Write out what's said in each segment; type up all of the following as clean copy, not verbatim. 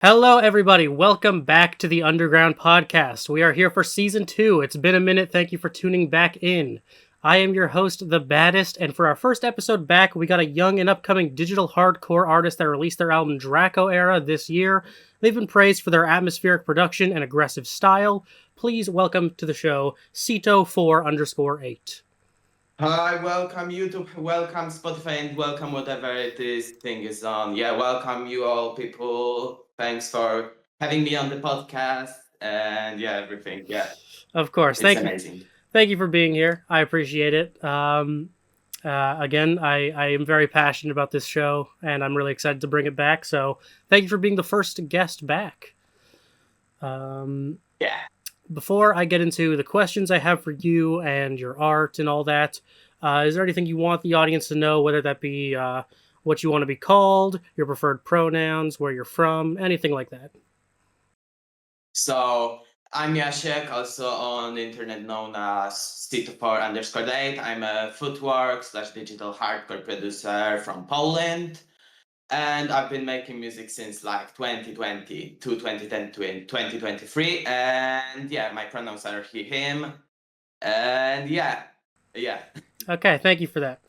Hello, everybody. Welcome back to the Underground Podcast. We are here for season 2. It's been a minute. Thank you for tuning back in. I am your host, The Baddest, and for our first episode back, we got a young and upcoming digital hardcore artist that released their album Draco Era this year. They've been praised for their atmospheric production and aggressive style. Please welcome to the show, Cito4_8. Hi, welcome YouTube, welcome Spotify, and welcome whatever this thing is on. Yeah, welcome you all people. Thanks for having me on the podcast and everything. Yeah, Of course. it's Thank you. amazing. Thank you for being here. I appreciate it. Again, I am very passionate about this show, and I'm really excited to bring it back. So, thank you for being the first guest back. Yeah. Before I get into the questions I have for you and your art and all that, is there anything you want the audience to know, whether that be what you want to be called, your preferred pronouns, where you're from, anything like that? So I'm Jacek, also on the internet known as Cito4_8. I'm a footwork / digital hardcore producer from Poland. And I've been making music since like 2020 to 2010 to 2023. And yeah, my pronouns are he, him. And yeah. Okay, thank you for that.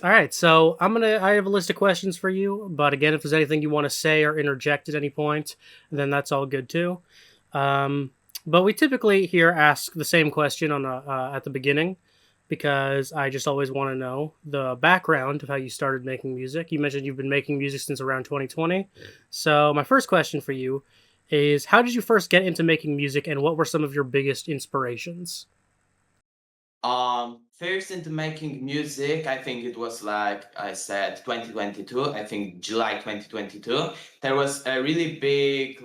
All right, so I have a list of questions for you, but again, if there's anything you want to say or interject at any point, then that's all good too. But we typically here ask the same question on at the beginning, because I just always want to know the background of how you started making music. You mentioned you've been making music since around 2020. So my first question for you is, how did you first get into making music, and what were some of your biggest inspirations? First into making music, I think it was like I said, 2022. I think July 2022. There was a really big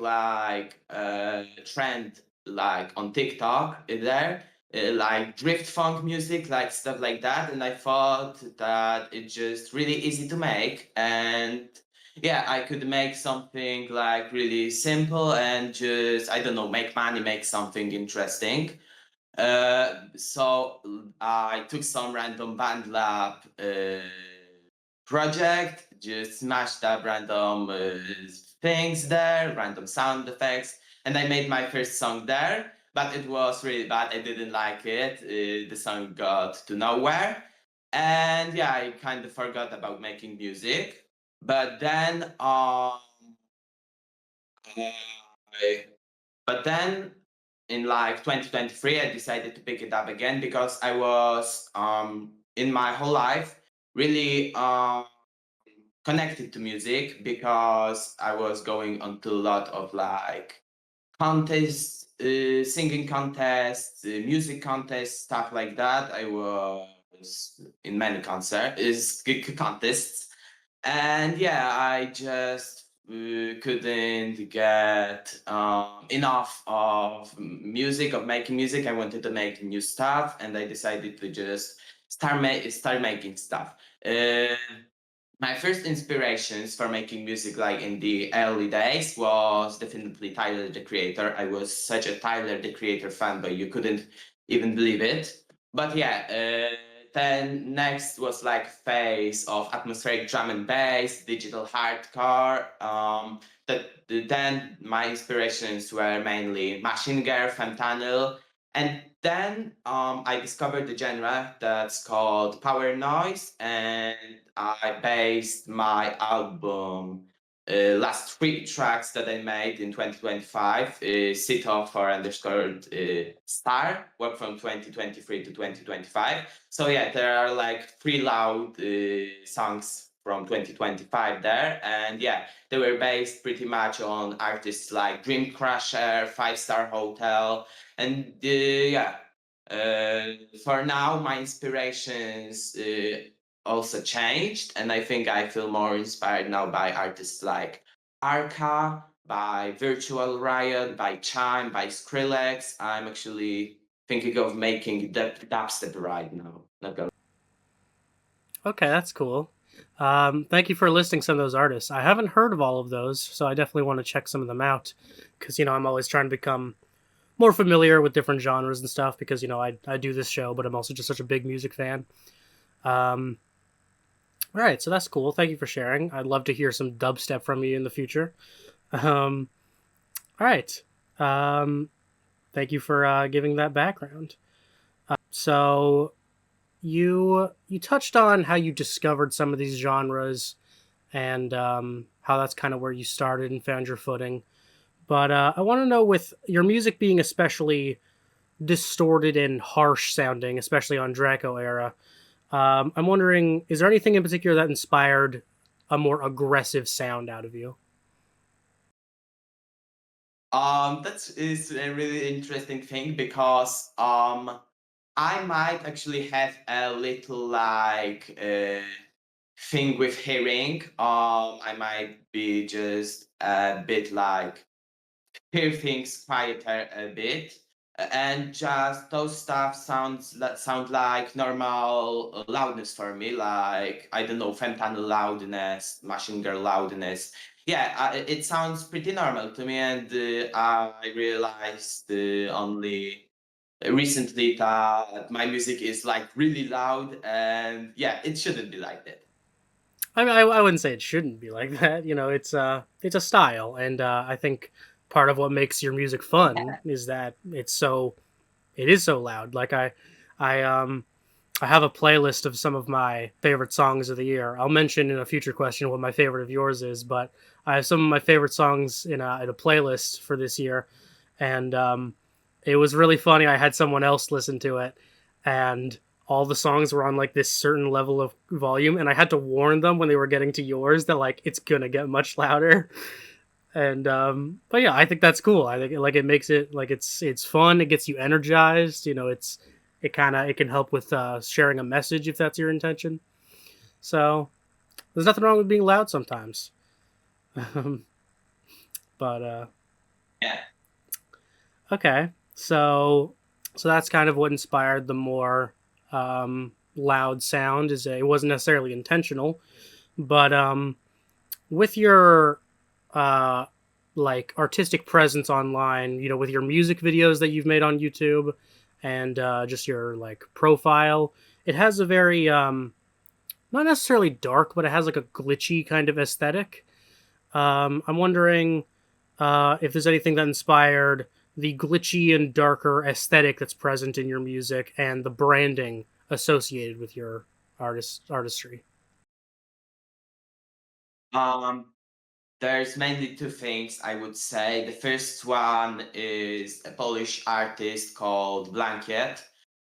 trend like on TikTok there, like drift funk music, like stuff like that. And I thought that it's just really easy to make, and yeah, I could make something like really simple and just I don't know, make money, make something interesting. So I took some random BandLab project, just smashed up random things there, random sound effects, and I made my first song there. But it was really bad. I didn't like it. The song got to nowhere, and yeah, I kind of forgot about making music. But then, I but then in like 2023, I decided to pick it up again because I was in my whole life really connected to music because I was going on to a lot of like contests, singing contests, music contests, stuff like that. I was in many contests, and yeah, I just couldn't get enough of music, of making music. I wanted to make new stuff, and I decided to just start making stuff. uh, my first inspirations for making music like in the early days was definitely Tyler the Creator. I was such a Tyler the Creator fan, but you couldn't even believe it. But yeah, then next was like phase of atmospheric drum and bass, digital hardcore. Then my inspirations were mainly Machine Girl, Fentanyl, and then I discovered the genre that's called power noise, and I based my album, last three tracks that I made in 2025, Sit Off for underscore star, work from 2023 to 2025. So yeah, there are like three loud songs from 2025 there, and yeah, they were based pretty much on artists like Dream Crusher, Five Star Hotel, and for now, my inspirations also changed, and I think I feel more inspired now by artists like Arca, by Virtual Riot, by Chime, by Skrillex. I'm actually thinking of making dubstep right now. Not gonna. Okay, that's cool. Thank you for listing some of those artists. I haven't heard of all of those, so I definitely want to check some of them out, because I'm always trying to become more familiar with different genres and stuff, because I do this show, but I'm also just such a big music fan. Um, All right, so that's cool. Thank you for sharing. I'd love to hear some dubstep from you in the future. Um, all right. Um, Thank you for giving that background. So you touched on how you discovered some of these genres and how that's kind of where you started and found your footing. But I want to know, with your music being especially distorted and harsh sounding, especially on Draco era, I'm wondering, is there anything in particular that inspired a more aggressive sound out of you? That is a really interesting thing because I might actually have a little like thing with hearing. I might be just a bit like hear things quieter a bit, and just those stuff sound like normal loudness for me, like I don't know, fentanyl loudness, machine gun loudness. Yeah, it sounds pretty normal to me, and I realized only recently that my music is like really loud, and yeah, it shouldn't be like that. I mean, I wouldn't say it shouldn't be like that. You know, it's a style, and I think part of what makes your music fun is that it is so loud. I I have a playlist of some of my favorite songs of the year. I'll mention in a future question what my favorite of yours is, but I have some of my favorite songs in a playlist for this year, and it was really funny. I had someone else listen to it, and all the songs were on like this certain level of volume, and I had to warn them when they were getting to yours that like it's gonna get much louder. And but yeah, I think that's cool. I think like it makes it like it's fun. It gets you energized. You know, it can help with sharing a message if that's your intention. So there's nothing wrong with being loud sometimes. But Yeah. okay, so that's kind of what inspired the more loud sound. It wasn't necessarily intentional, but with your uh, like artistic presence online, you know, with your music videos that you've made on YouTube and just your like profile, it has a very not necessarily dark, but it has like a glitchy kind of aesthetic. I'm wondering if there's anything that inspired the glitchy and darker aesthetic that's present in your music and the branding associated with your artistry. Um, There's mainly two things I would say. The first one is a Polish artist called Blankiet.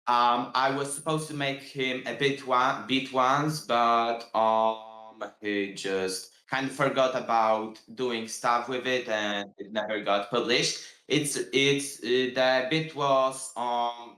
I was supposed to make him a beat once, but he just kind of forgot about doing stuff with it, and it never got published. The beat was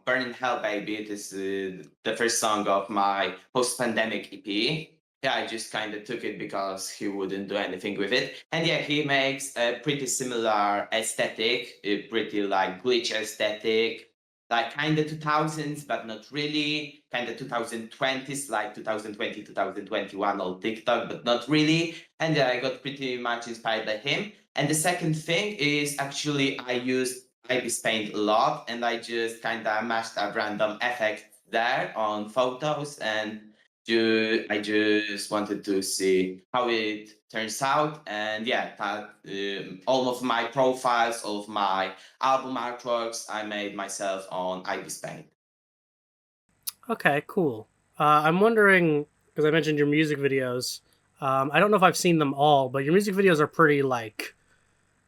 "Burning Hell, Baby." It is the first song of my post-pandemic EP. Yeah, I just kind of took it because he wouldn't do anything with it. And yeah, he makes a pretty similar aesthetic, a pretty like glitch aesthetic, like kind of 2000s, but not really. Kind of 2020s, like 2020, 2021 on TikTok, but not really. And yeah, I got pretty much inspired by him. And the second thing is actually I used Ibis Paint a lot, and I just kind of mashed up random effects there on photos, and I just wanted to see how it turns out. And yeah, all of my profiles, all of my album artworks, I made myself on Ibis Paint. Okay, cool. I'm wondering because I mentioned your music videos. I don't know if I've seen them all, but your music videos are pretty like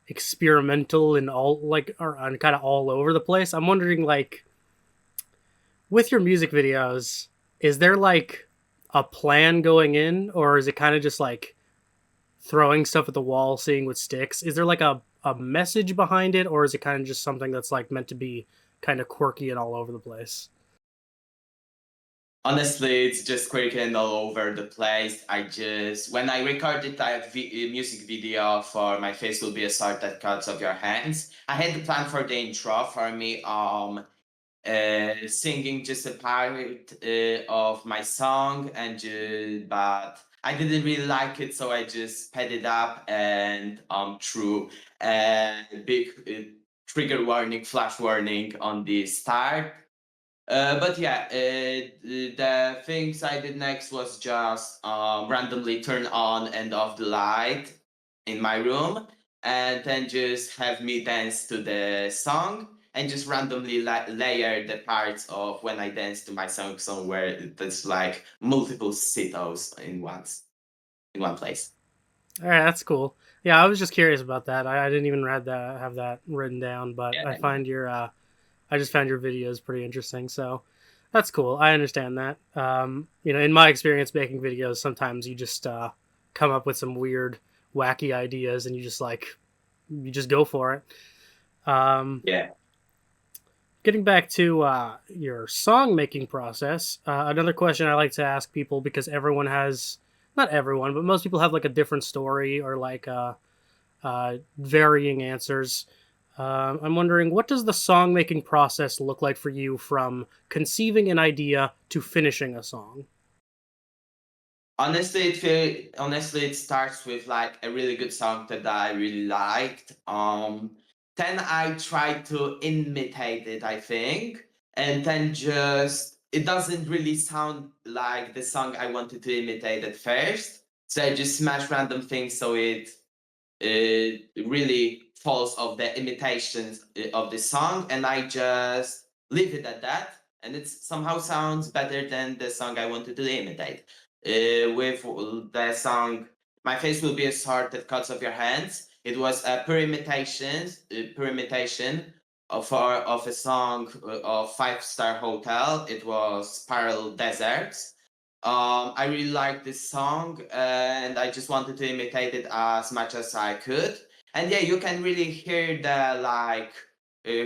experimental and all like are kind of all over the place. I'm wondering like with your music videos, is there like a plan going in, or is it kind of just like throwing stuff at the wall, seeing what sticks? Is there like a message behind it, or is it kind of just something that's like meant to be kind of quirky and all over the place? Honestly, it's just quirky and all over the place. When I recorded that music video for My Face Will Be a Sword That Cuts Off Your Hands, I had the plan for the intro for me singing just a part of my song, but I didn't really like it, so I just sped it up and threw a big trigger warning, flash warning on the start. But yeah, the things I did next was just randomly turn on and off the light in my room, and then just have me dance to the song, and just randomly layer the parts of when I dance to my song somewhere that's like multiple citos in one place. All right, that's cool. Yeah, I was just curious about that. I didn't even read that have that written down, but Yeah, I just found your videos pretty interesting. So that's cool. I understand that. In my experience making videos, sometimes you just come up with some weird, wacky ideas, and you just go for it. Um, yeah. Getting back to your song making process, another question I like to ask people because everyone has, not everyone, but most people have like a different story or like varying answers. I'm wondering, what does the song making process look like for you from conceiving an idea to finishing a song? Honestly, it starts with like a really good song that I really liked. Then I try to imitate it, I think, and then just it doesn't really sound like the song I wanted to imitate at first. So I just smash random things so it really falls of the imitations of the song, and I just leave it at that, and it somehow sounds better than the song I wanted to imitate. With the song "My Face Will Be a Sword That Cuts Off Your Hands," it was a per imitation of a song of Five Star Hotel. It was "Parallel Deserts." I really like this song, and I just wanted to imitate it as much as I could. And yeah, you can really hear the like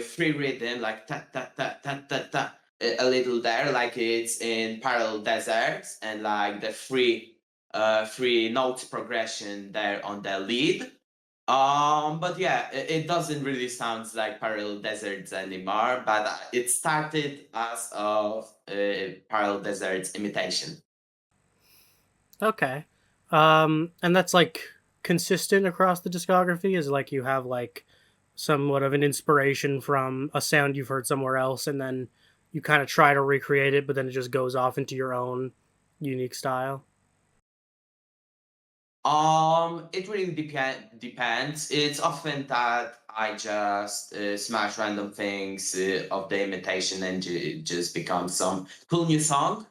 free rhythm, like ta ta ta ta ta ta, a little there, like it's in Parallel Deserts, and like the free note progression there on the lead. But yeah, it doesn't really sound like Parallel Deserts anymore. But it started as of Parallel Deserts imitation. Okay. And that's like consistent across the discography, is like you have like somewhat of an inspiration from a sound you've heard somewhere else, and then you kind of try to recreate it, but then it just goes off into your own unique style. It really depends. It's often that I just smash random things of the imitation and just become some cool new song.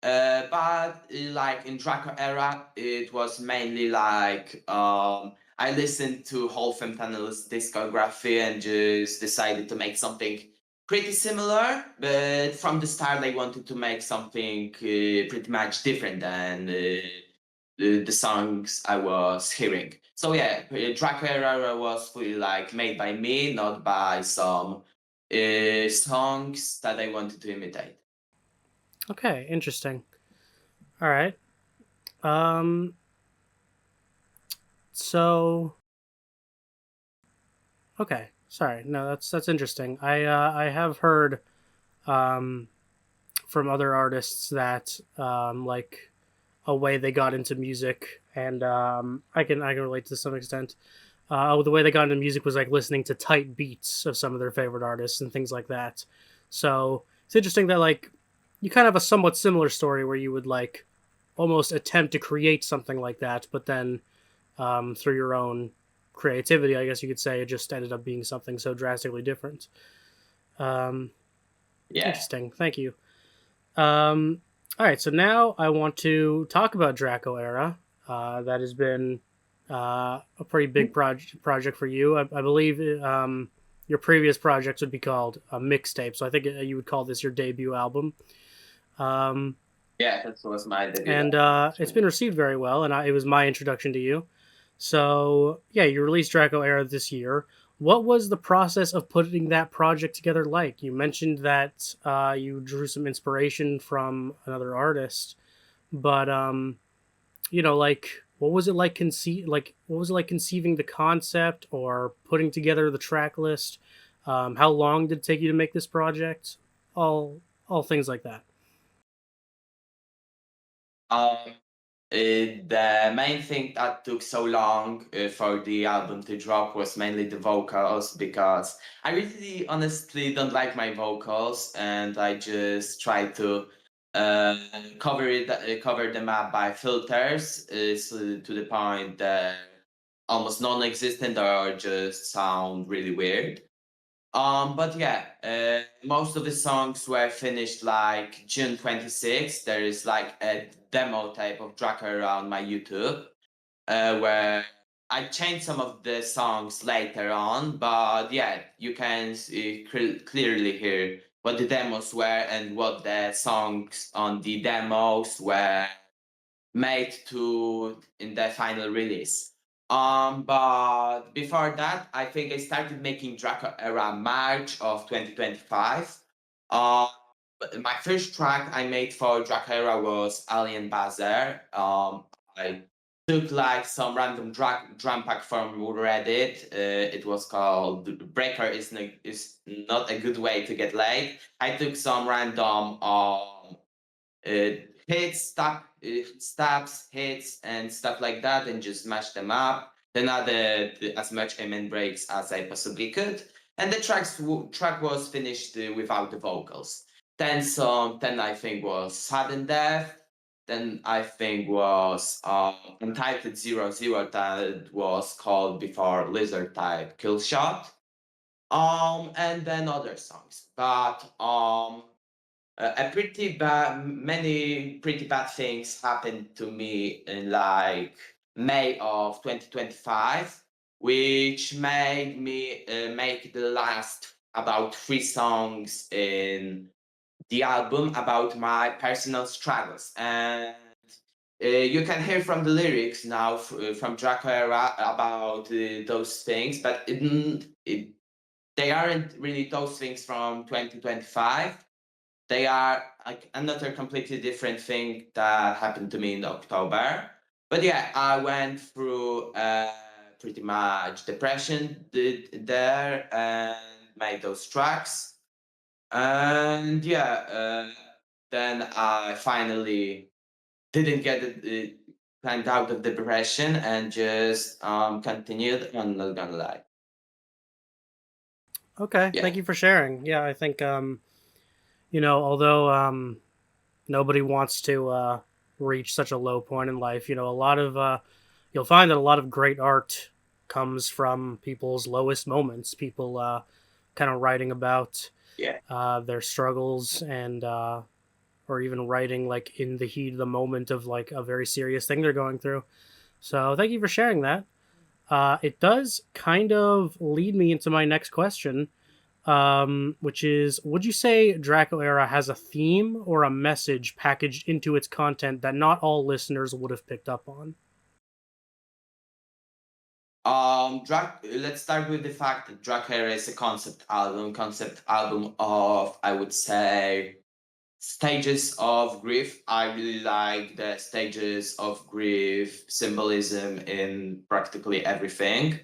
But like in Draco era, it was mainly like I listened to whole Femtana's discography and just decided to make something pretty similar. But from the start, I wanted to make something pretty much different than the songs I was hearing. So yeah, Draco era was fully like made by me, not by some songs that I wanted to imitate. Okay, interesting. All right. Um, so okay, sorry. No, that's interesting. I have heard um from other artists that like a way they got into music, and I can relate to some extent. The way they got into music was like listening to tight beats of some of their favorite artists and things like that. So it's interesting that like you kind of have a somewhat similar story where you would like almost attempt to create something like that, but then through your own creativity, I guess you could say, it just ended up being something so drastically different. Um, Yeah. Interesting. Thank you. All right, so now I want to talk about Draco Era. That has been a pretty big project for you. I believe your previous projects would be called a mixtape, so I think you would call this your debut album. Um, Yeah, that was my debut and album, it's actually. been received very well, and it was my introduction to you. So yeah, you released Draco Era this year. What was the process of putting that project together like? You mentioned that you drew some inspiration from another artist, but like what was it like conceiving the concept or putting together the track list? How long did it take you to make this project? All things like that. Um, The main thing that took so long for the album to drop was mainly the vocals, because I really honestly don't like my vocals, and I just try to uh, cover them up by filters, so to the point that almost non-existent or just sound really weird. But yeah, most of the songs were finished like June 26th. There is like a demo tape of Draka on my YouTube, where I changed some of the songs later on, but yeah, you can clearly hear what the demos were and what the songs on the demos were made to in the final release. But before that, I think I started making Draco around March of 2025. Um, but my first track I made for Dracera was Alien Bazaar. I took like some random drum pack from Reddit. It was called Breaker is not a good way to get laid. I took some random uh, hits, stabs, hits, and stuff like that, and just mash them up. Then added as much amen breaks as I possibly could, and the track was finished without the vocals. Then I think was Sudden Death. Then I think was Untitled 00 that was called before Lizard Type Kill Shot. And then other songs. But a pretty bad many pretty bad things happened to me in like May of 2025, which made me make the last about 3 songs in the album about my personal struggles. And you can hear from the lyrics now from Draco era about those things, but they aren't really those things from 2025. They are like another completely different thing that happened to me in October. But yeah, I went through pretty much depression there and made those tracks. And yeah, then I finally didn't get climbed out of depression and just continued. I'm not gonna lie. Okay, Yeah, thank you for sharing. Yeah, I think although nobody wants to reach such a low point in life, a lot of you'll find that a lot of great art comes from people's lowest moments. People kind of writing about yeah. their struggles and or even writing like in the heat of the moment of like a very serious thing they're going through. So thank you for sharing that. It does kind of lead me into my next question, which is, would you say Draco Era has a theme or a message packaged into its content that not all listeners would have picked up on? Let's start with the fact that Dracula is a concept album of, I would say, stages of grief. I really like the stages of grief symbolism in practically everything.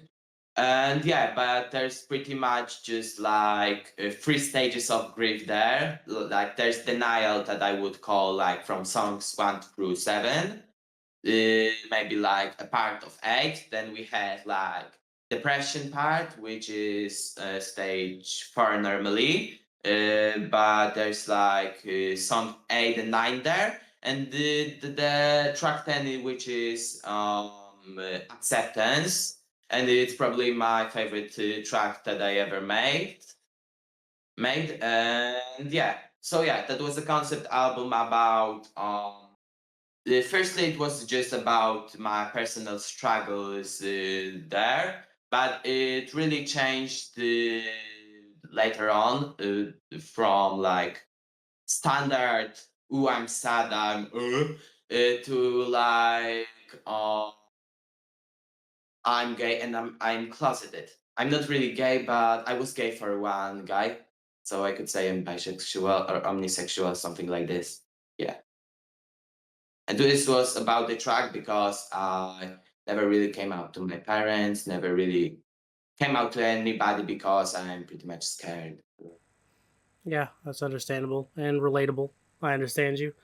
And yeah, but there's pretty much just like 3 stages of grief there. Like there's denial that I would call like from songs 1 through 7, maybe like a part of 8. Then we had like depression part, which is stage 4 normally. But there's like song 8 and 9 there. And the track 10, which is acceptance. And it's probably my favorite track that I ever made. And yeah, so yeah, that was a concept album about firstly, it was just about my personal struggles there, but it really changed later on from like standard "ooh, I'm sad, to like I'm gay and I'm closeted. I'm not really gay, but I was gay for one guy, so I could say I'm bisexual or omnisexual, something like this. Yeah. And this was about the track because I never really came out to my parents, never really came out to anybody because I'm pretty much scared. Yeah, that's understandable and relatable. I understand you.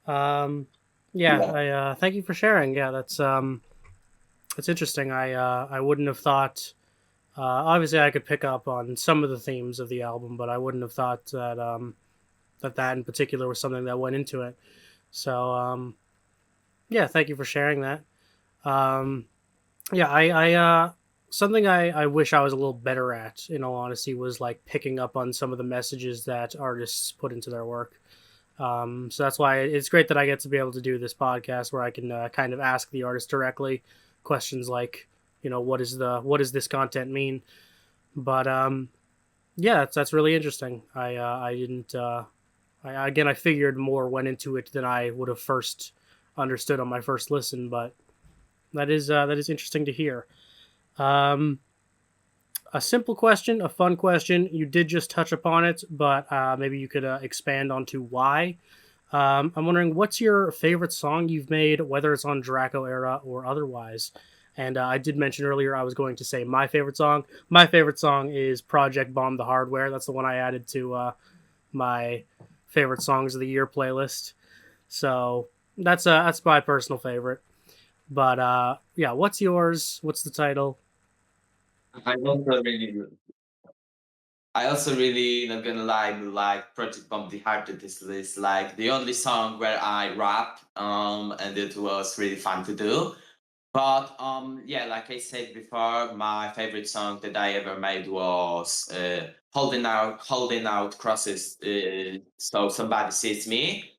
Um, Yeah, Yeah. I thank you for sharing. Yeah, it's interesting. I wouldn't have thought. Obviously, I could pick up on some of the themes of the album, but I wouldn't have thought that that in particular was something that went into it. So yeah, thank you for sharing that. Um, yeah, something I wish I was a little better at, in all honesty, was like picking up on some of the messages that artists put into their work. So that's why it's great that I get to be able to do this podcast where I can kind of ask the artist directly questions like, what does this content mean? But yeah, that's really interesting. I didn't. Again, I figured more went into it than I would have first understood on my first listen, but that is interesting to hear. Um, a simple question, a fun question. You did just touch upon it, but maybe you could expand onto why. I'm wondering what's your favorite song you've made, whether it's on Draco era or otherwise. And I did mention earlier I was going to say my favorite song. My favorite song is Project Bomb the Hardware. That's the one I added to my favorite songs of the year playlist. So that's my personal favorite. But yeah, what's yours? What's the title? I also really I also really not gonna lie, like Project Bomb the Heart to this list, like the only song where I rap, and it was really fun to do. But yeah, like I said before, my favorite song that I ever made was Holding Out Crosses, so somebody sees me.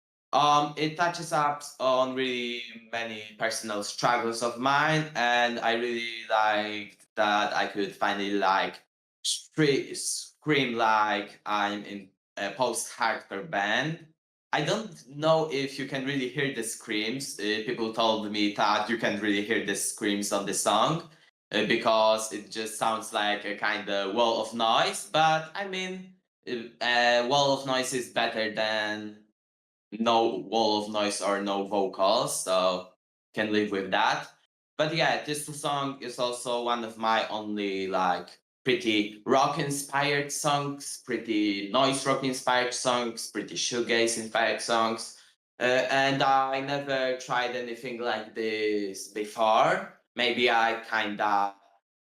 It touches up on really many personal struggles of mine, and I really liked that I could finally like scream like I'm in a post-hardcore band. I don't know if you can really hear the screams. People told me that you can really hear the screams on the song because it just sounds like a kind of wall of noise. But I mean, a wall of noise is better than no wall of noise or no vocals, so can live with that. But yeah, this song is also one of my only like pretty rock inspired songs, pretty noise rock inspired songs, pretty shoegaze inspired songs. And I never tried anything like this before. Maybe I kinda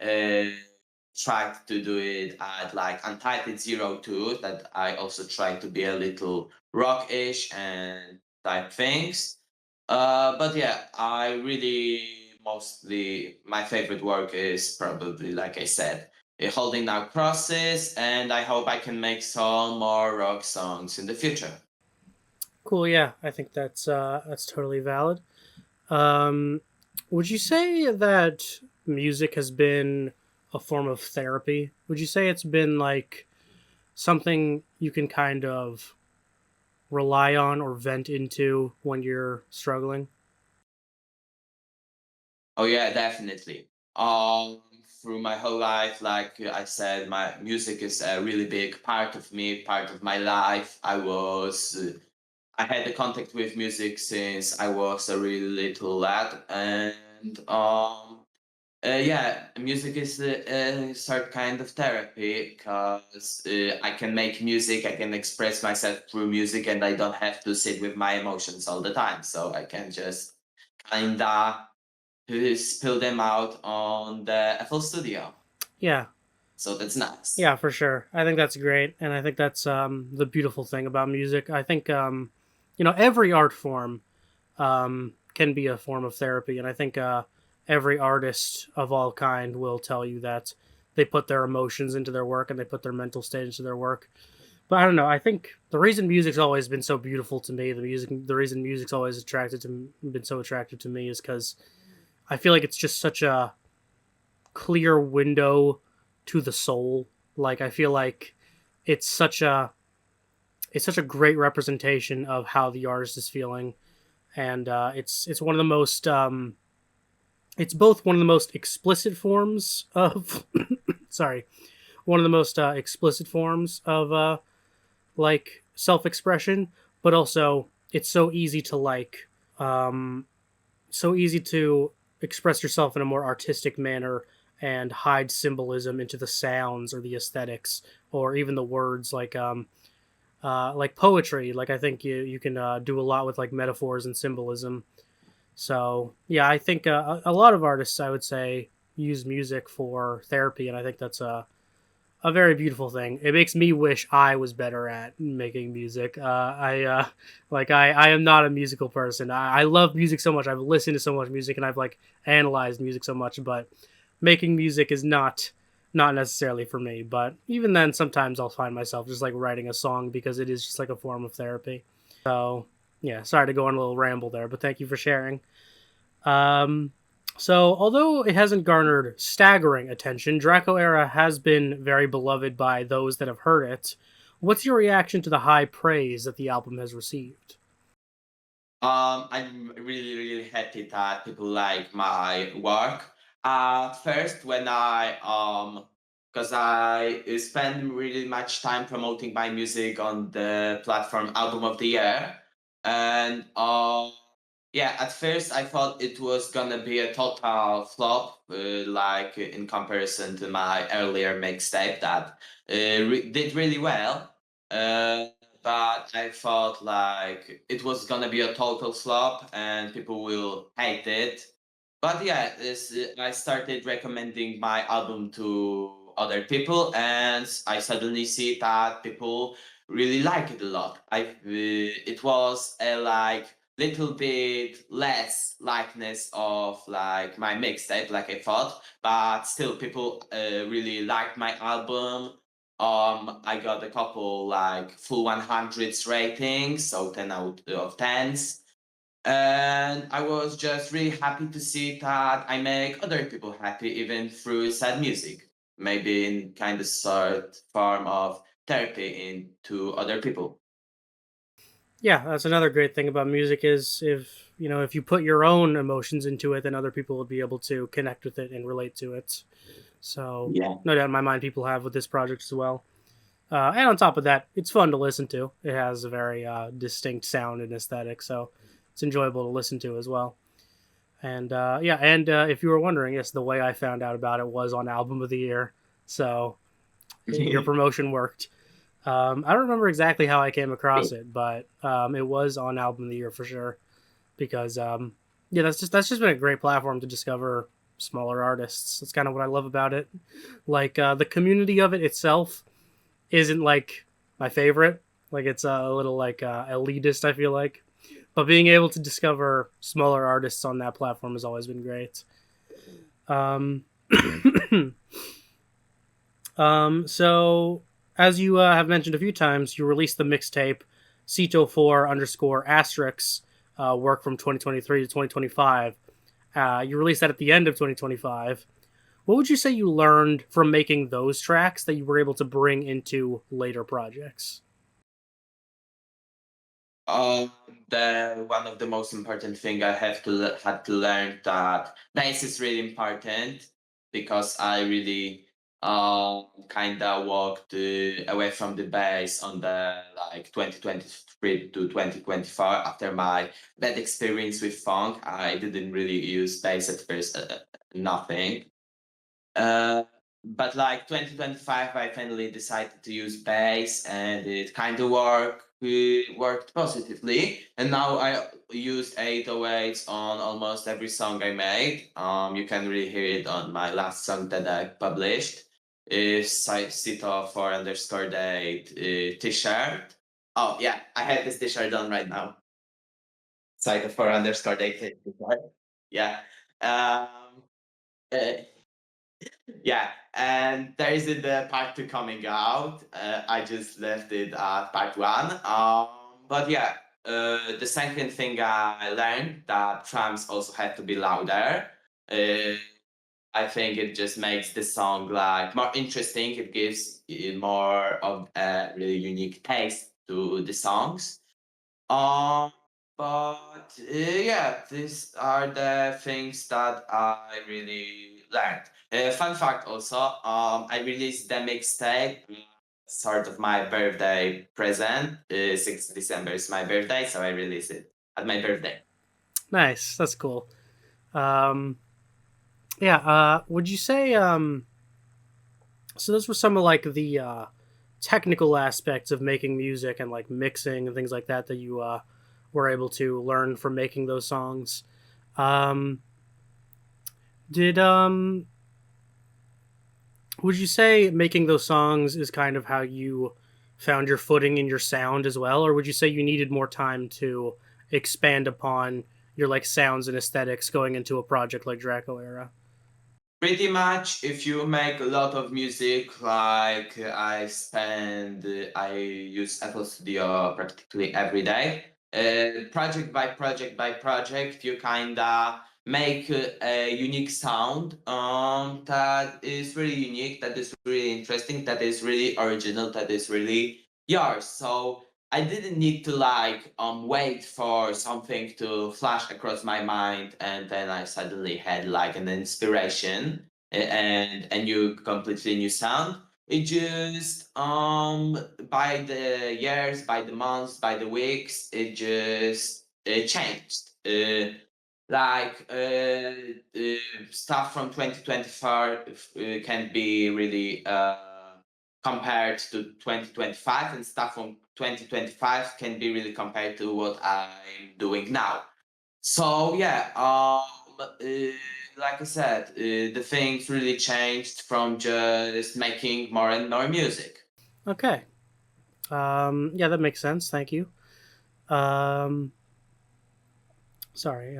uh, tried to do it at like Untitled Zero 2, that I also tried to be a little rock-ish and type things. But yeah, I really mostly my favorite work is probably like I said, Holding Out Crosses, and I hope I can make some more rock songs in the future. Cool. Yeah, I think that's totally valid. Um, would you say that music has been a form of therapy? Would you say it's been like something you can kind of rely on or vent into when you're struggling? Oh yeah, definitely. Through my whole life, like I said, my music is a really big part of me, part of my life. I had a contact with music since I was a really little lad, and yeah, music is a sort kind of therapy because I can make music, I can express myself through music, and I don't have to sit with my emotions all the time. So I can just kinda spill them out on the FL Studio. Yeah, So that's nice. yeah, for sure. I think that's great, and I think that's the beautiful thing about music. I think every art form can be a form of therapy. And I think every artist of all kind will tell you that they put their emotions into their work and they put their mental state into their work. But I don't know. I think the reason music's always been so beautiful to me, the reason music's always been so attractive to me, is because I feel like it's just such a clear window to the soul. Like I feel like it's such a it's such a great representation of how the artist is feeling, and it's one of the most it's both one of the most explicit forms of sorry, one of the most explicit forms of like self-expression, but also it's so easy to um so easy to express yourself in a more artistic manner and hide symbolism into the sounds or the aesthetics or even the words, like poetry. Like I think you can do a lot with like metaphors and symbolism. So yeah, I think a lot of artists, I would say, use music for therapy, and I think that's a very beautiful thing. It makes me wish I was better at making music. I am not a musical person. I love music so much. I've listened to so much music, and I've like analyzed music so much, but making music is not necessarily for me. But even then, sometimes I'll find myself just like writing a song because it is just like a form of therapy. So yeah, sorry to go on a little ramble there, but thank you for sharing. Um, so, although it hasn't garnered staggering attention, Draco Era has been very beloved by those that have heard it. What's your reaction to the high praise that the album has received? I'm really, really happy that people like my work. First, when because I spend really much time promoting my music on the platform Album of the Year, and yeah, at first I thought it was gonna be a total flop, like in comparison to my earlier mixtape that did really well. Uh, but I thought like it was gonna be a total flop and people will hate it. But yeah, I started recommending my album to other people, and I suddenly see that people really like it a lot. It was a like little bit less likeness of like my mixtape, like I thought, but still people really liked my album. I got a couple like full 100s ratings, so 10 out of 10s. And I was just really happy to see that I make other people happy even through sad music. Maybe in kind of sort form of therapy into other people. Yeah, that's another great thing about music is if you put your own emotions into it, then other people will be able to connect with it and relate to it. So, Yeah. no doubt in my mind, people have with this project as well. And on top of that, it's fun to listen to. It has a very distinct sound and aesthetic, so it's enjoyable to listen to as well. And yeah, and if you were wondering, yes, the way I found out about it was on Album of the Year. So your promotion worked. I don't remember exactly how I came across it, but it was on Album of the Year for sure. Because yeah, that's just been a great platform to discover smaller artists. That's kind of what I love about it. Like the community of it itself isn't like my favorite. Like it's a little like elitist. I feel like, but being able to discover smaller artists on that platform has always been great. Um, so as you have mentioned a few times, you released the mixtape Ceto 4 underscore asterisk work from 2023 to 2025. You released that at the end of 2025. What would you say you learned from making those tracks that you were able to bring into later projects? Um, the one of the most important thing I have to had to learn that bass is really important because I really kind of walked away from the bass on the like 2023 to 2024 after my bad experience with funk. I didn't really use bass at first, nothing. Uh, but like 2025, I finally decided to use bass, and it kind of worked positively. And now I used 808s on almost every song I made. You can really hear it on my last song that I published. Is Sito for underscore date t-shirt. Oh yeah, I have this t-shirt on right now. Sito for underscore date t-shirt. Yeah. Um, uh, yeah, and there is the part two coming out. I just left it at part one. But yeah, the second thing I learned that drums also have to be louder. Uh, I think it just makes the song like more interesting. It gives it more of a really unique taste to the songs. Um, yeah, these are the things that I really learned. Fun fact also, I released the mixtape, sort of my birthday present. 6th December is my birthday, so I released it at my birthday. Nice, that's cool. Um, yeah, would you say so those were some of like the technical aspects of making music and like mixing and things like that that you were able to learn from making those songs. Um, did would you say making those songs is kind of how you found your footing in your sound as well, or would you say you needed more time to expand upon your like sounds and aesthetics going into a project like Draco Era? Pretty much, if you make a lot of music, like I use FL Studio practically every day. Project by project by project, you kinda make a unique sound that is really unique, that is really interesting, that is really original, that is really yours. So I didn't need to like wait for something to flash across my mind and then I suddenly had like an inspiration and a new completely new sound. It just by the years, by the months, by the weeks, it just changed. Stuff from 2024 can be really compared to 2025 and stuff from 2025 can be really compared to what I'm doing now. So yeah, like I said, the things really changed from just making more and more music. Okay. Yeah, that makes sense. Thank you. Um, sorry.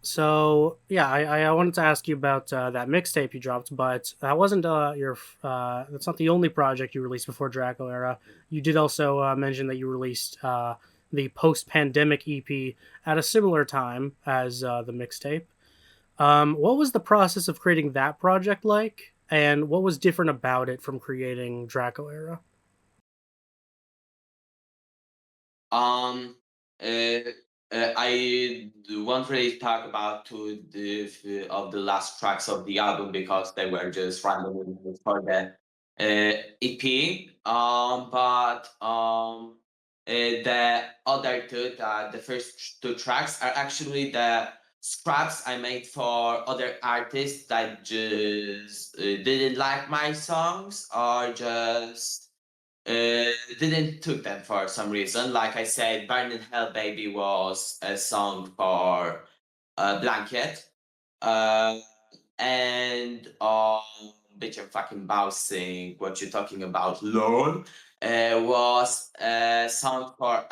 So yeah, I wanted to ask you about that mixtape you dropped, but that wasn't that's not the only project you released before Draco Era. You did also mention that you released the post pandemic EP at a similar time as the mixtape. What was the process of creating that project like, and what was different about it from creating Draco Era? Um, uh, I won't really talk about of the last tracks of the album because they were just randomly for the EP. The other two, the first two tracks, are actually the scraps I made for other artists that just didn't like my songs or just didn't took them for some reason. Like I said, Burning Hell Baby was a song for Blanket. Uh, and Bitch I'm fucking bouncing, what you talking about, lol, was a song for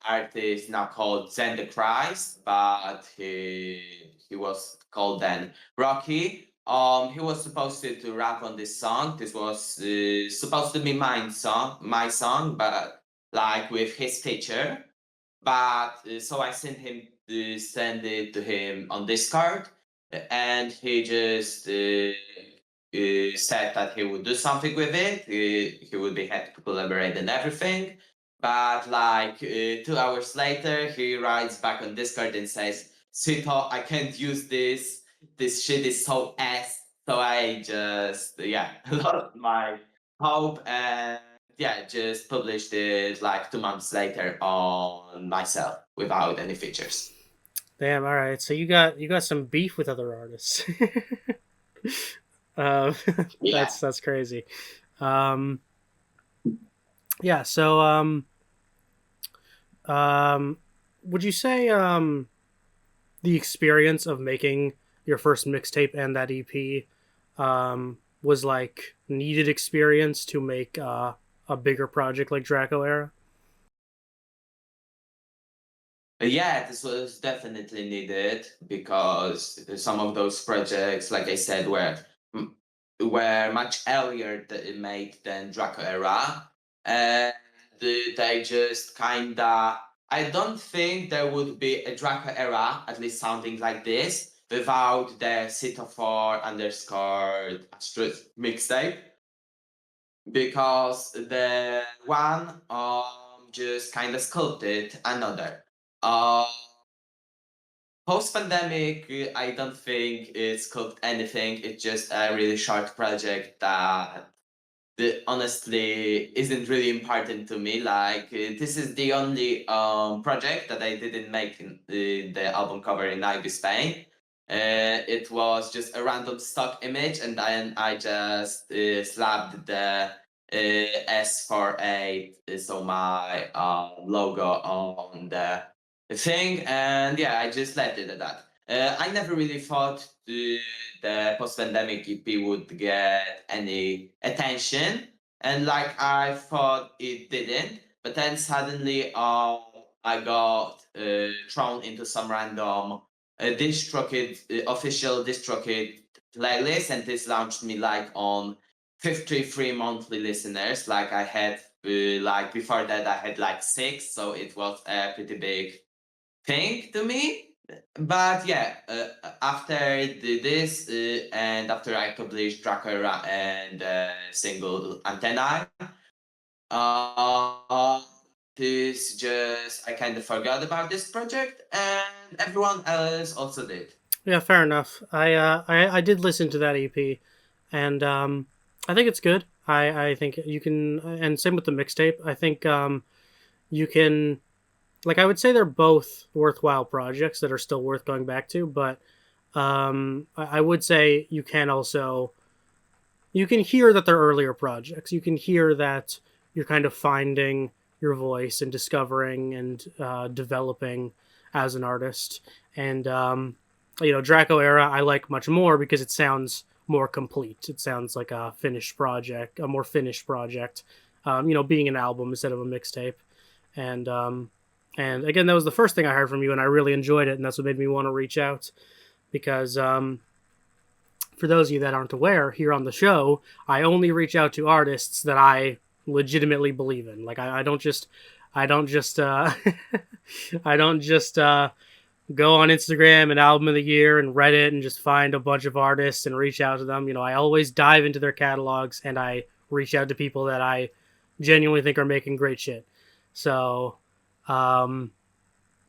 artist now called Zen the Christ, but he was called then Rocky. He was supposed to rap on this song. This was supposed to be my song, but like with his feature. But so I send it to him on Discord, and he just said that he would do something with it. He would be happy to collaborate and everything. But like 2 hours later, he writes back on Discord and says, "Sito, I can't use this. This shit is so ass." So I just lost my hope and yeah, just published it like 2 months later on myself without any features. Damn. All right. So you got some beef with other artists. uh, Yeah. that's crazy. Um, yeah. Um, would you say the experience of making your first mixtape and that EP was like needed experience to make a bigger project like Draco Era? Yeah, this was definitely needed because some of those projects, like I said, m- were much earlier made than Draco Era, and they just kinda. I don't think there would be a Draco Era, at least sounding like this, without the Cito4 underscore asterisk mixtape because the one just kind of sculpted another. Uh, Post pandemic, I don't think it's cooked anything. It's just a really short project that honestly isn't really important to me. Like this is the only project that I didn't make in, the album cover in Ivy Spain. It was just a random stock image, and then I just slapped the S48, so my logo on the thing, and yeah, I just left it at that. I never really thought the post-pandemic EP would get any attention, and like I thought it didn't. But then suddenly, I got thrown into some random DistroKid official DistroKid playlist, and this launched me like on 53 monthly listeners. Like I had, like before that, I had like six, so it was a pretty big thing to me. But yeah, after this and after I published Dracula and single Antennae, uh, this just I kind of forgot about this project, and everyone else also did. Yeah, fair enough. I did listen to that EP, and I think it's good. I think you can, and same with the mixtape. I think you can, like, I would say they're both worthwhile projects that are still worth going back to, but I would say you can also, you can hear that they're earlier projects. You can hear that you're kind of finding your voice and discovering and developing as an artist. And Draco Era I like much more because it sounds more complete. It sounds like a finished project, a more finished project. Being an album instead of a mixtape. And and again, that was the first thing I heard from you, and I really enjoyed it, and that's what made me want to reach out because for those of you that aren't aware, here on the show, I only reach out to artists that I legitimately believe in. Like I don't just, I don't just, I don't just go on Instagram and album of the year and Reddit and just find a bunch of artists and reach out to them. I always dive into their catalogs and I reach out to people that I genuinely think are making great shit. So, um,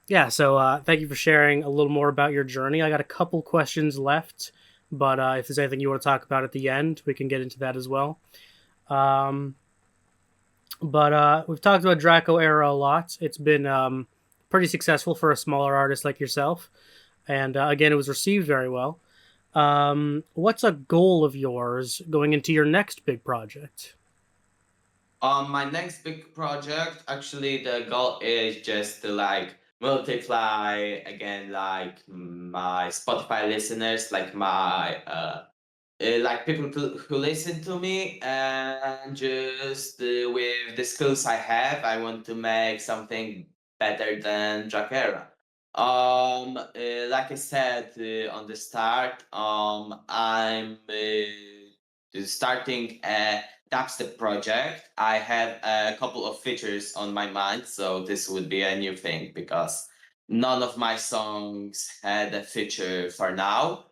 yeah, so thank you for sharing a little more about your journey. I got a couple questions left, but if there's anything you want to talk about at the end, we can get into that as well. Um, but we've talked about Draco Era a lot. It's been pretty successful for a smaller artist like yourself. And again, it was received very well. What's a goal of yours going into your next big project? My next big project, actually, the goal is just to like multiply again, like my Spotify listeners, like my like people who listen to me, and just with the skills I have, I want to make something better than Jackera. Like I said on the start, I'm starting a dubstep project. I have a couple of features on my mind, so this would be a new thing because none of my songs had a feature for now.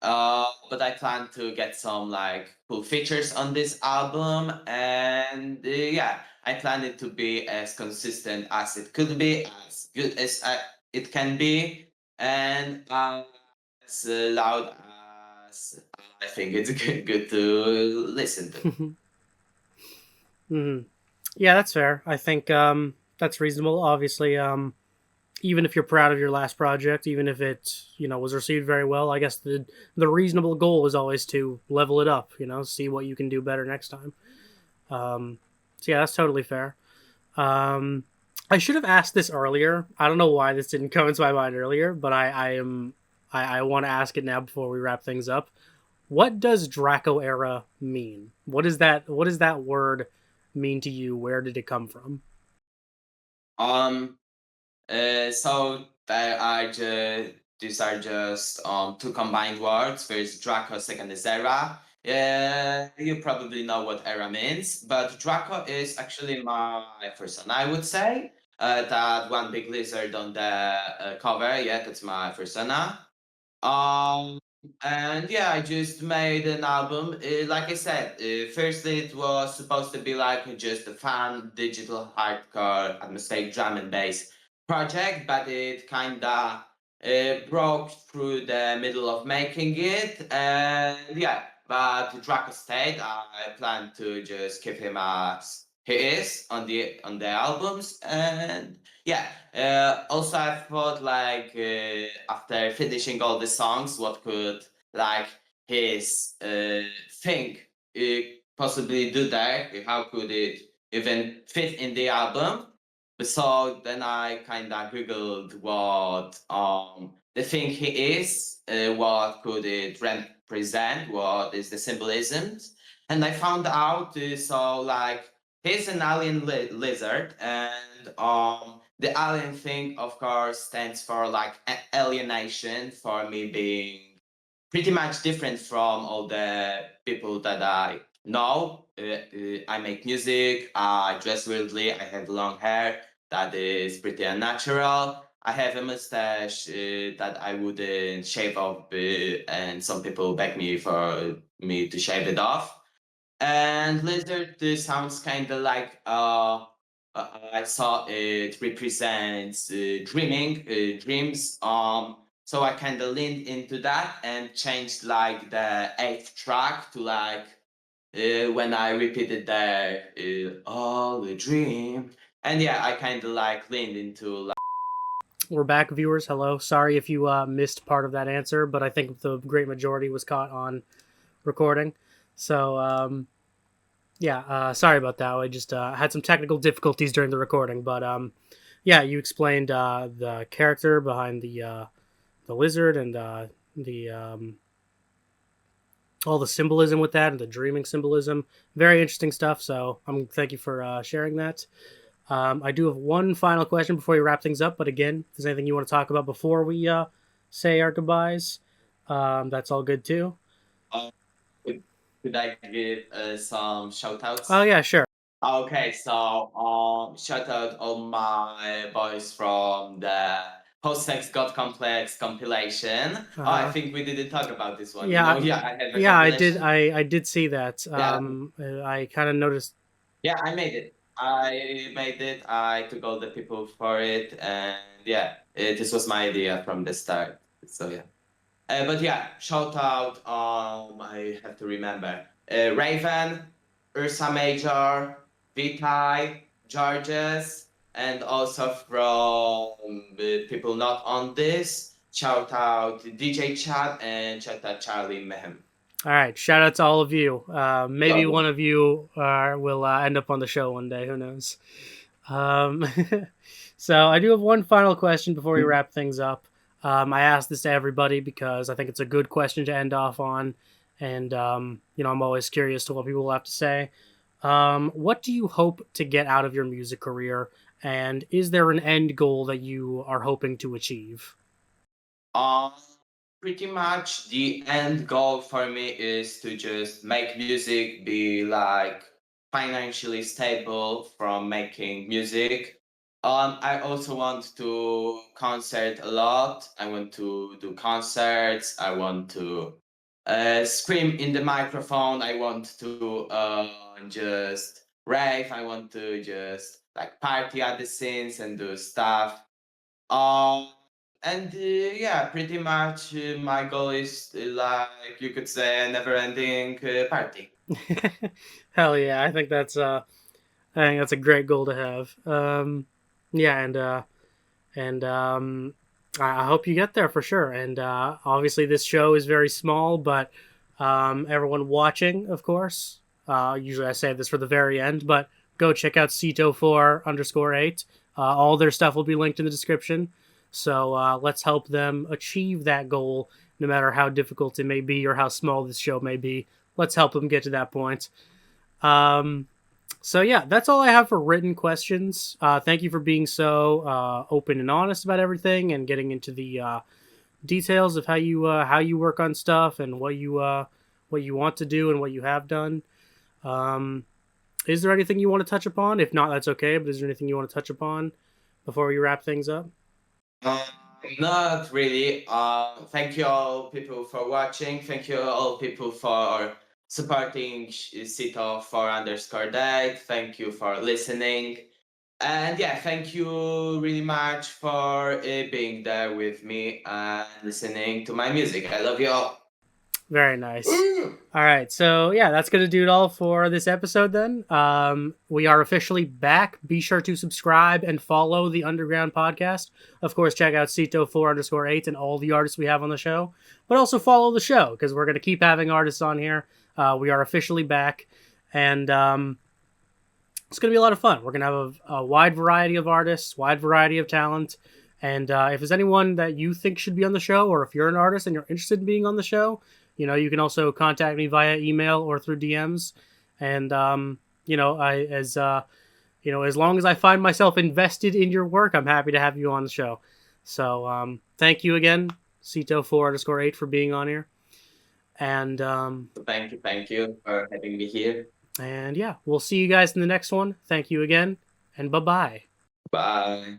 But I plan to get some like cool features on this album, and yeah, I plan it to be as consistent as it could be, as good as it can be, and as loud as I think it's good to listen to. Hmm. Yeah, that's fair. I think that's reasonable. Obviously, even if you're proud of your last project, even if it was received very well, I guess the reasonable goal is always to level it up. See what you can do better next time. So yeah, that's totally fair. Um, I should have asked this earlier. I don't know why this didn't come into my mind earlier, but I want to ask it now before we wrap things up. What does Draco era mean? What does that word mean to you? Where did it come from? Um, so there are just these are just two combined words. First Draco, second is Era. Yeah, you probably know what Era means, but Draco is actually my persona, I would say. That one big lizard on the cover, yeah, that's my persona. Um, and yeah, I just made an album. Like I said, firstly, it was supposed to be like just a fun digital hardcore atmospheric drum and bass project, but it kinda broke through the middle of making it. And yeah, but Draco stayed. I plan to just keep him as he is on the albums, and yeah, also, I thought like after finishing all the songs, what could like his thing uh, possibly do there? How could it even fit in the album? So then I kind of googled what the thing he is, what could it represent, what is the symbolism, and I found out so like he's an alien lizard, and the alien thing of course stands for like alienation, for me being pretty much different from all the people that I know. I make music, I dress weirdly, I have long hair that is pretty unnatural. I have a mustache that I wouldn't shave off, and some people beg me for me to shave it off. And lizard sounds kind of like I saw it represents dreaming, dreams. So I kind of leaned into that and changed like the eighth track to like when I repeated the all the dream. And yeah, I kind of like leaned into like. We're back, viewers. Hello. Sorry if you missed part of that answer, but I think the great majority was caught on recording. So, yeah, sorry about that. I just had some technical difficulties during the recording, but yeah, you explained the character behind the lizard and the all the symbolism with that and the dreaming symbolism. Very interesting stuff. So, thank you for sharing that. I do have one final question before we wrap things up. But again, if there's anything you want to talk about before we say our goodbyes, that's all good too. Could, could I give some shout Oh, outs? yeah, sure. Okay, so shout out all my boys from the Post-Sex God Complex compilation. Oh, I Uh-huh. think we didn't talk about this one. You Yeah, know, yeah, I have a yeah, I did. compilation. I did see that. Yeah, I kind of noticed. yeah, I made it. I made it. I took all the people for it, and yeah, this was my idea from the start. So yeah. But yeah, shout out. I have to remember Raven, Ursa Major, Vitai, Georges, and also from people not on this. Shout out DJ Chad and shout out Charlie Mehem. All right, shout out to all of you. Maybe Welcome. one of you will end up on the show one day. Who knows? Um, so I do have one final question before we wrap things up. I asked this to everybody because I think it's a good question to end off on, and I'm always curious to what people will have to say. What do you hope to get out of your music career, and is there an end goal that you are hoping to achieve? Um, Pretty much the end goal for me is to just make music, be like financially stable from making music. I also want to concert a lot. I want to do concerts. I want to scream in the microphone. I want to just rave. I want to just like party at the scenes and do stuff. Um, and yeah, pretty much my goal is like you could say a never-ending party. Hell yeah, I think that's a great goal to have. Yeah, and I hope you get there for sure. And obviously, this show is very small, but everyone watching, of course, usually I save this for the very end, but go check out Ceto4_8. All their stuff will be linked in the description. So let's help them achieve that goal, no matter how difficult it may be or how small this show may be. Let's help them get to that point. Um, so yeah, that's all I have for written questions. Thank you for being so open and honest about everything and getting into the details of how you work on stuff and what you want to do and what you have done. Um, is there anything you want to touch upon? If not, that's okay. But is there anything you want to touch upon before we wrap things up? Um, Not really. Thank you all people for watching. Thank you all people for supporting Sito for underscore date. Thank you for listening. And yeah, thank you really much for being there with me and listening to my music. I love you all. Very nice. All right, so yeah, that's gonna do it all for this episode. Then we are officially back. Be sure to subscribe and follow the Underground Podcast. Of course, check out Ceto4_8 and all the artists we have on the show. But also follow the show because we're gonna keep having artists on here. We are officially back, and it's going to be a lot of fun. We're going to have a wide variety of artists, wide variety of talent. And if there's anyone that you think should be on the show, or if you're an artist and you're interested in being on the show, you can also contact me via email or through DMs. And as long as I find myself invested in your work, I'm happy to have you on the show. So thank you again, Cito4_8, for being on here. And Thank you for having me here. and yeah, we'll see you guys in the next one. Thank you again, and bye-bye. Bye.